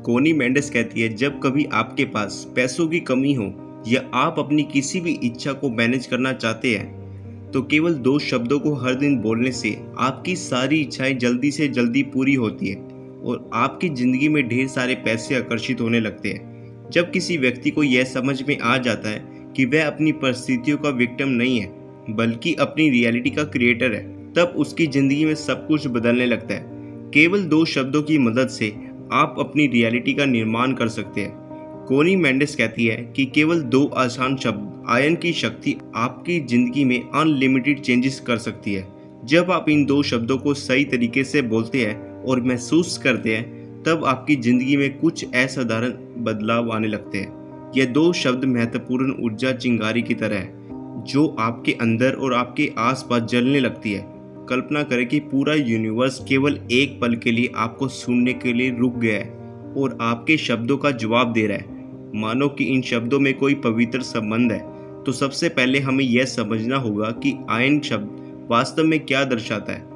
कोनी मेंडेस कहती है, जब कभी आपके पास पैसों की कमी हो या आप अपनी किसी भी इच्छा को मैनेज करना चाहते हैं तो केवल 2 शब्दों को हर दिन बोलने से आपकी सारी इच्छाएं जल्दी से जल्दी पूरी होती है और आपकी ज़िंदगी में ढेर सारे पैसे आकर्षित होने लगते हैं। जब किसी व्यक्ति को यह समझ में आ जाता है कि वह अपनी परिस्थितियों का विक्टिम नहीं है बल्कि अपनी रियलिटी का क्रिएटर है, तब उसकी ज़िंदगी में सब कुछ बदलने लगता है। केवल 2 शब्दों की मदद से आप अपनी रियलिटी का निर्माण कर सकते हैं। कोनी मेंडेस कहती है कि केवल 2 आसान शब्द आयन की शक्ति आपकी ज़िंदगी में अनलिमिटेड चेंजेस कर सकती है। जब आप इन 2 शब्दों को सही तरीके से बोलते हैं और महसूस करते हैं तब आपकी ज़िंदगी में कुछ असाधारण बदलाव आने लगते हैं। ये 2 शब्द महत्वपूर्ण ऊर्जा चिंगारी की तरह है जो आपके अंदर और आपके आसपास जलने लगती है। कल्पना करें कि पूरा यूनिवर्स केवल एक पल के लिए आपको सुनने के लिए रुक गया है और आपके शब्दों का जवाब दे रहा है। मानो कि इन शब्दों में कोई पवित्र संबंध है। तो सबसे पहले हमें यह समझना होगा कि आयन शब्द वास्तव में क्या दर्शाता है।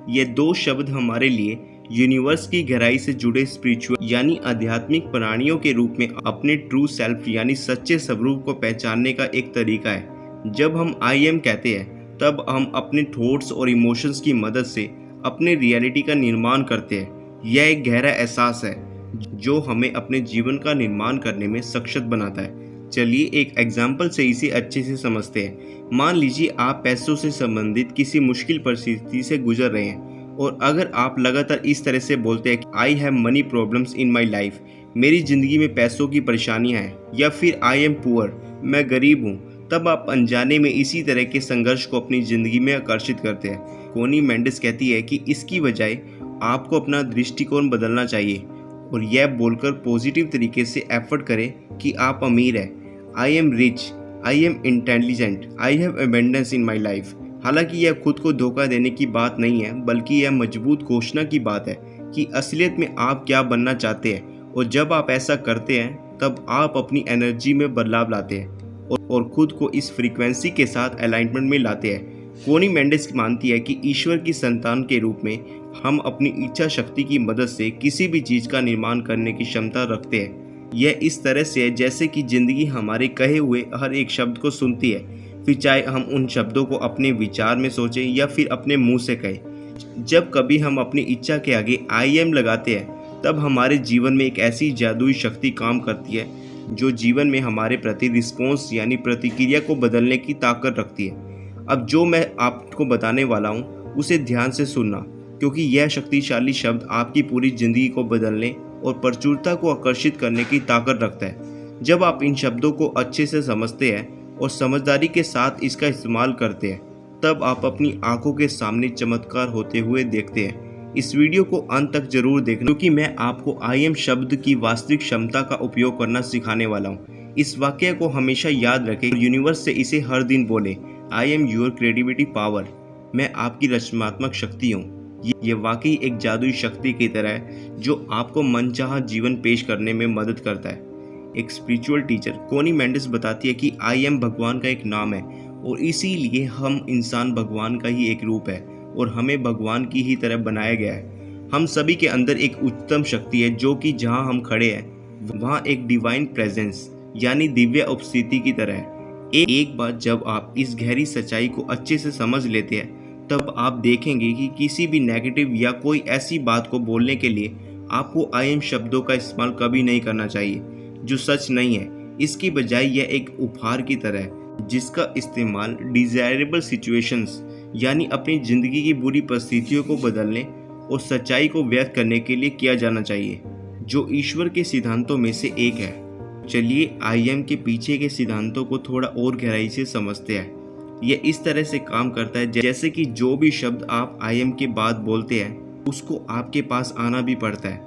ये 2 शब्द हमारे लिए यूनिवर्स की गहराई से जुड़े स्पिरिचुअल यानी आध्यात्मिक प्राणियों के रूप में अपने ट्रू सेल्फ यानी सच्चे स्वरूप को पहचानने का एक तरीका है। जब हम आई एम कहते हैं तब हम अपने थॉट्स और इमोशंस की मदद से अपने रियलिटी का निर्माण करते हैं। यह एक गहरा एहसास है जो हमें अपने जीवन का निर्माण करने में सक्षम बनाता है। चलिए एक एग्जाम्पल से इसे अच्छे से समझते हैं। मान लीजिए आप पैसों से संबंधित किसी मुश्किल परिस्थिति से गुजर रहे हैं और अगर आप लगातार इस तरह से बोलते हैं कि I have money problems in my life, मेरी ज़िंदगी में पैसों की परेशानियाँ हैं, या फिर आई एम पुअर, मैं गरीब हूँ, तब आप अनजाने में इसी तरह के संघर्ष को अपनी ज़िंदगी में आकर्षित करते हैं। कोनी मेंडेस कहती है कि इसकी बजाय आपको अपना दृष्टिकोण बदलना चाहिए और यह बोलकर पॉजिटिव तरीके से एफर्ट करें कि आप अमीर हैं, I am rich, I am intelligent, I have abundance in my life. हालांकि यह खुद को धोखा देने की बात नहीं है बल्कि यह मजबूत घोषणा की बात है कि असलियत में आप क्या बनना चाहते हैं, और जब आप ऐसा करते हैं तब आप अपनी एनर्जी में बदलाव लाते हैं और खुद को इस फ्रीक्वेंसी के साथ अलाइनमेंट में लाते हैं। कोनी मेंडेस मानती है कि ईश्वर की संतान के रूप में हम अपनी इच्छा शक्ति की मदद से किसी भी चीज़ का निर्माण करने की क्षमता रखते हैं। यह इस तरह से है जैसे कि ज़िंदगी हमारे कहे हुए हर एक शब्द को सुनती है, फिर चाहे हम उन शब्दों को अपने विचार में सोचें या फिर अपने मुंह से कहें। जब कभी हम अपनी इच्छा के आगे आई एम लगाते हैं तब हमारे जीवन में एक ऐसी जादुई शक्ति काम करती है जो जीवन में हमारे प्रति रिस्पॉन्स यानी प्रतिक्रिया को बदलने की ताकत रखती है। अब जो मैं आपको बताने वाला हूँ उसे ध्यान से सुनना, क्योंकि यह शक्तिशाली शब्द आपकी पूरी ज़िंदगी को बदलने और प्रचुरता को आकर्षित करने की ताकत रखता है। जब आप इन शब्दों को अच्छे से समझते हैं और समझदारी के साथ इसका इस्तेमाल करते हैं तब आप अपनी आंखों के सामने चमत्कार होते हुए देखते हैं। इस वीडियो को अंत तक जरूर देखना क्योंकि मैं आपको आई एम शब्द की वास्तविक क्षमता का उपयोग करना सिखाने वाला हूँ। इस वाक्य को हमेशा याद रखें, यूनिवर्स से इसे हर दिन बोले, I am your creativity power, मैं आपकी रचनात्मक शक्ति हूँ। ये वाकई एक जादुई शक्ति की तरह है जो आपको मनचाहा जीवन पेश करने में मदद करता है। एक स्पिरिचुअल टीचर कोनी मेंडेस बताती है कि आई एम भगवान का एक नाम है और इसीलिए हम इंसान भगवान का ही एक रूप है और हमें भगवान की ही तरह बनाया गया है। हम सभी के अंदर एक उच्चतम शक्ति है जो कि जहाँ हम खड़े हैं वहाँ एक डिवाइन प्रेजेंस यानी दिव्य उपस्थिति की तरह है। एक बार जब आप इस गहरी सच्चाई को अच्छे से समझ लेते हैं तब आप देखेंगे कि किसी भी नेगेटिव या कोई ऐसी बात को बोलने के लिए आपको आई एम शब्दों का इस्तेमाल कभी नहीं करना चाहिए जो सच नहीं है। इसकी बजाय यह एक उपहार की तरह है जिसका इस्तेमाल डिजायरेबल सिचुएशंस यानी अपनी ज़िंदगी की बुरी परिस्थितियों को बदलने और सच्चाई को व्यक्त करने के लिए किया जाना चाहिए, जो ईश्वर के सिद्धांतों में से एक है। चलिए आई एम के पीछे के सिद्धांतों को थोड़ा और गहराई से समझते हैं। यह इस तरह से काम करता है जैसे कि जो भी शब्द आप आई एम के बाद बोलते हैं उसको आपके पास आना भी पड़ता है।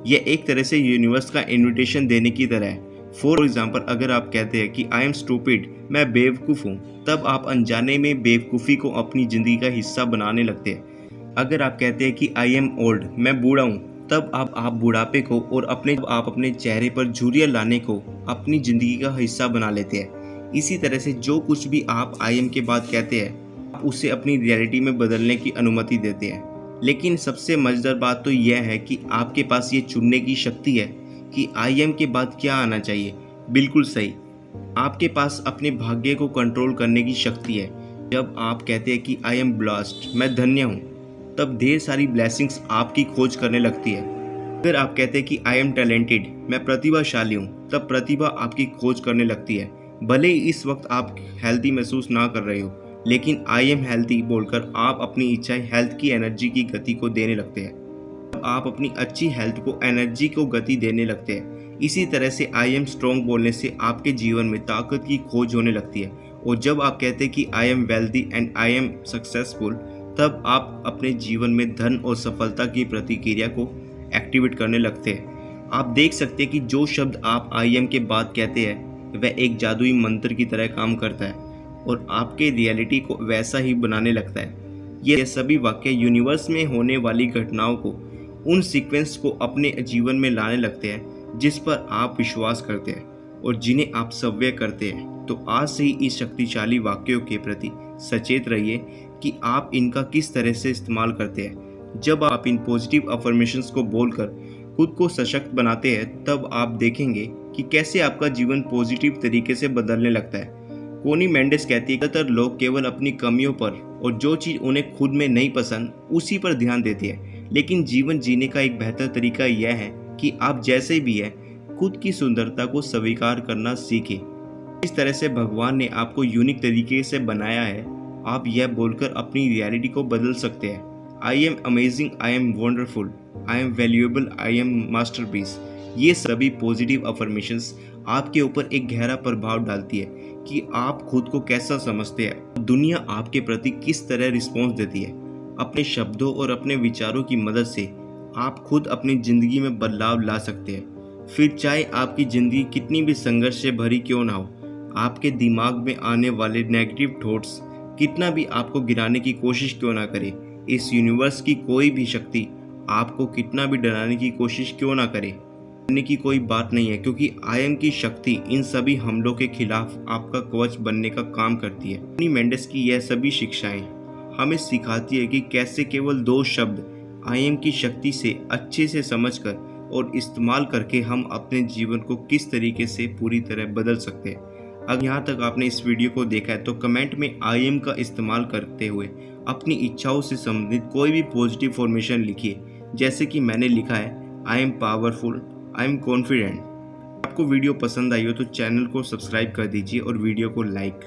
यह एक तरह से यूनिवर्स का इन्विटेशन देने की तरह है। फॉर एग्जाम्पल, अगर आप कहते हैं कि आई एम स्टूपिड, मैं बेवकूफ़ हूँ, तब आप अनजाने में बेवकूफ़ी को अपनी ज़िंदगी का हिस्सा बनाने लगते हैं। अगर आप कहते हैं कि आई एम ओल्ड, मैं बूढ़ा हूँ, तब आप बुढ़ापे को और आप अपने चेहरे पर झुर्रियाँ लाने को अपनी ज़िंदगी का हिस्सा बना लेते हैं। इसी तरह से जो कुछ भी आप आई एम के बाद कहते हैं आप उसे अपनी रियलिटी में बदलने की अनुमति देते हैं। लेकिन सबसे मज़ेदार बात तो यह है कि आपके पास ये चुनने की शक्ति है कि आई एम के बाद क्या आना चाहिए। बिल्कुल सही, आपके पास अपने भाग्य को कंट्रोल करने की शक्ति है। जब आप कहते हैं कि आई एम ब्लास्ट, मैं धन्य हूँ, तब ढेर सारी ब्लेसिंग्स आपकी खोज करने लगती है। अगर आप कहते हैं कि आई एम टैलेंटेड, मैं प्रतिभाशाली हूँ, तब प्रतिभा आपकी खोज करने लगती है। भले ही इस वक्त आप हेल्थी महसूस ना कर रहे हो, लेकिन आई एम हेल्थी बोलकर आप अपनी इच्छाएं हेल्थ की एनर्जी की गति को देने लगते हैं। तब आप अपनी अच्छी हेल्थ को एनर्जी को गति देने लगते हैं। इसी तरह से आई एम स्ट्रॉन्ग बोलने से आपके जीवन में ताकत की खोज होने लगती है। और जब आप कहते हैं कि I am wealthy and I am successful, तब आप अपने जीवन में धन और सफलता की प्रतिक्रिया को एक्टिवेट करने लगते हैं। आप देख सकते हैं कि जो शब्द आप आई एम के बाद कहते हैं वह एक जादुई मंत्र की तरह काम करता है और आपके रियलिटी को वैसा ही बनाने लगता है। ये सभी वाक्य यूनिवर्स में होने वाली घटनाओं को, उन सीक्वेंस को अपने जीवन में लाने लगते हैं जिस पर आप विश्वास करते हैं और जिन्हें आप सव्य करते हैं। तो आज से ही इस शक्तिशाली वाक्यों के प्रति सचेत रहिए कि आप इनका किस तरह से इस्तेमाल करते हैं। जब आप इन पॉजिटिव अफर्मेशंस को बोलकर खुद को सशक्त बनाते हैं, तब आप देखेंगे कि कैसे आपका जीवन पॉजिटिव तरीके से बदलने लगता है। कोनी मेंडेस कहती है, ज़्यादातर लोग केवल अपनी कमियों पर और जो चीज़ उन्हें खुद में नहीं पसंद उसी पर ध्यान देते हैं, लेकिन जीवन जीने का एक बेहतर तरीका यह है कि आप जैसे भी हैं खुद की सुंदरता को स्वीकार करना सीखें। इस तरह से भगवान ने आपको यूनिक तरीके से बनाया है। आप यह बोलकर अपनी रियलिटी को बदल सकते हैं, I am amazing, I am wonderful, I am valuable, I am masterpiece. ये सभी पॉजिटिव अफर्मेशंस आपके ऊपर एक गहरा प्रभाव डालती है कि आप खुद को कैसा समझते हैं, दुनिया आपके प्रति किस तरह रिस्पॉन्स देती है। अपने शब्दों और अपने विचारों की मदद से आप खुद अपनी ज़िंदगी में बदलाव ला सकते हैं। फिर चाहे आपकी ज़िंदगी कितनी भी संघर्ष से भरी क्यों ना हो, आपके दिमाग में आने वाले नेगेटिव थॉट्स कितना भी आपको गिराने की कोशिश क्यों ना करे, इस यूनिवर्स की कोई भी शक्ति आपको कितना भी डराने की कोशिश क्यों ना करे, डरने की कोई बात नहीं है, क्योंकि आई एम की शक्ति इन सभी हमलों के खिलाफ आपका कवच बनने का काम करती है। कोनी मेंडेस की यह सभी शिक्षाएं हमें सिखाती है कि कैसे केवल 2 शब्द आई एम की शक्ति से अच्छे से समझकर और इस्तेमाल करके हम अपने जीवन को किस तरीके से पूरी तरह बदल सकते हैं। अगर यहाँ तक आपने इस वीडियो को देखा है तो कमेंट में आई एम का इस्तेमाल करते हुए अपनी इच्छाओं से संबंधित कोई भी पॉजिटिव फॉर्मेशन लिखिए, जैसे कि मैंने लिखा है, I am powerful, I am confident. आपको वीडियो पसंद आई हो तो चैनल को सब्सक्राइब कर दीजिए और वीडियो को लाइक